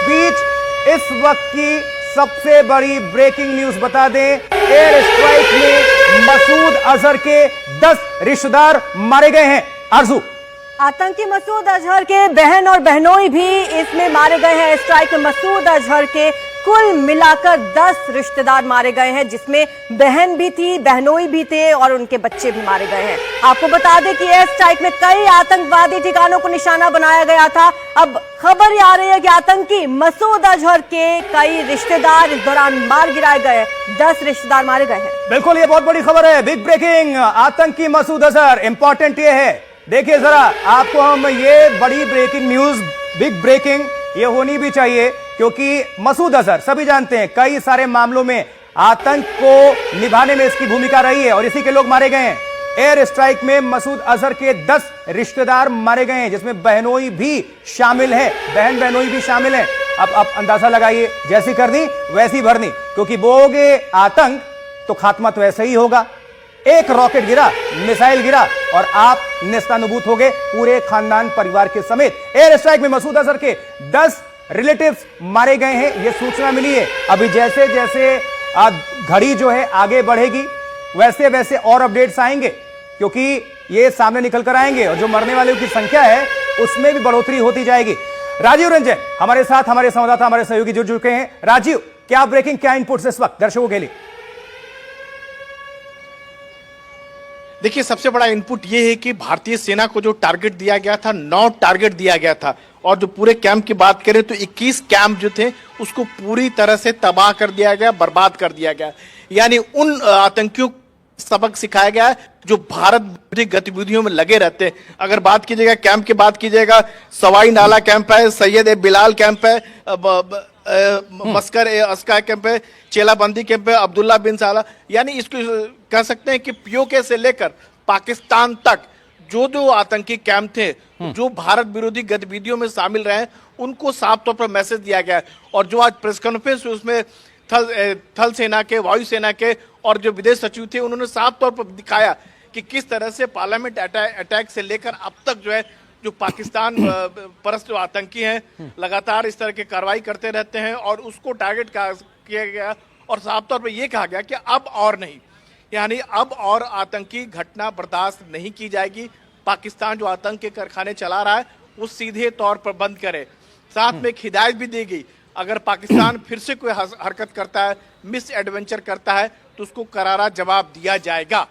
बीच इस वक्त की सबसे बड़ी ब्रेकिंग न्यूज बता दें, एयर स्ट्राइक में मसूद अजहर के 10 रिश्तेदार मारे गए हैं। आरजू, आतंकी मसूद अजहर के बहन और बहनोई भी इसमें मारे गए हैं। स्ट्राइक में मसूद अजहर के कुल मिलाकर 10 रिश्तेदार मारे गए हैं, जिसमें बहन भी थी, बहनोई भी थे और उनके बच्चे भी मारे गए हैं। आपको बता दें कि एयर स्ट्राइक में कई आतंकवादी ठिकानों को निशाना बनाया गया था। अब खबर ये आ रही है कि आतंकी मसूद अजहर के कई रिश्तेदार इस दौरान मार गिराए गए। 10 रिश्तेदार मारे गए हैं। बिल्कुल, ये बहुत बड़ी खबर है, बिग ब्रेकिंग। आतंकी मसूद अजहर, इंपॉर्टेंट ये है, देखिए जरा आपको हम ये बड़ी ब्रेकिंग न्यूज, बिग ब्रेकिंग ये होनी भी चाहिए, क्योंकि मसूद अजहर सभी जानते हैं कई सारे मामलों में आतंक को निभाने में इसकी भूमिका रही है और इसी के लोग मारे गए हैं। एयर स्ट्राइक में मसूद अजहर के 10 रिश्तेदार मारे गए हैं, जिसमें बहनोई भी शामिल है, बहन बहनोई भी शामिल है। अब अंदाजा लगाइए, जैसी करनी वैसी भरनी, क्योंकि बोगे आतंक तो खात्मा तो ऐसा ही होगा। एक रॉकेट गिरा, मिसाइल गिरा और आप नेस्तानुबूत हो गए, पूरे खानदान परिवार के समेत। एयर स्ट्राइक में मसूद अजहर के 10 रिलेटिव्स मारे गए हैं, यह सूचना मिली है। अभी जैसे जैसे घड़ी जो है आगे बढ़ेगी, वैसे वैसे और अपडेट्स आएंगे, क्योंकि ये सामने निकल कर आएंगे और जो मरने वालों की संख्या है उसमें भी बढ़ोतरी होती जाएगी। राजीव रंजन हमारे साथ, हमारे संवाददाता, हमारे सहयोगी जुड़ चुके हैं। राजीव, क्या ब्रेकिंग, क्या इनपुट्स इस वक्त दर्शकों के लिए? देखिए, सबसे बड़ा इनपुट ये है कि भारतीय सेना को जो टारगेट दिया गया था, 9 टारगेट दिया गया था, और जो पूरे कैंप की बात करें तो 21 कैंप जो थे उसको पूरी तरह से तबाह कर दिया गया, बर्बाद कर दिया गया। यानी उन आतंकियों सबक सिखाया गया है जो भारत विरोधी गतिविधियों में लगे रहते हैं। अगर बात कीजिएगा कैंप की बात कीजिएगा, सवाई नाला कैंप है, सैयद ए बिलाल कैंप है, मस्कर ए अस्का कैंप है, चेलाबंदी कैंप है, अब्दुल्ला बिन साला, यानी इसको कह सकते हैं कि पीओके से लेकर पाकिस्तान तक जो जो आतंकी कैंप थे, जो भारत विरोधी गतिविधियों में शामिल रहे, उनको साफ तौर पर मैसेज दिया गया है। और जो आज प्रेस कॉन्फ्रेंस उसमें थल सेना के, वायुसेना के और जो विदेश सचिव थे, उन्होंने साफ तौर पर दिखाया कि किस तरह से पार्लियामेंट अटैक से लेकर अब तक जो है, जो पाकिस्तान परस्त जो आतंकी हैं लगातार इस तरह की कार्रवाई करते रहते हैं और उसको टारगेट किया गया। और साफ तौर पर यह कहा गया कि अब और नहीं, यानी अब और आतंकी घटना बर्दाश्त नहीं की जाएगी। पाकिस्तान जो आतंक के कारखाने चला रहा है वो सीधे तौर पर बंद करे। साथ में एक हिदायत भी दी गई, अगर पाकिस्तान फिर से कोई हरकत करता है, मिस एडवेंचर करता है, तो उसको करारा जवाब दिया जाएगा।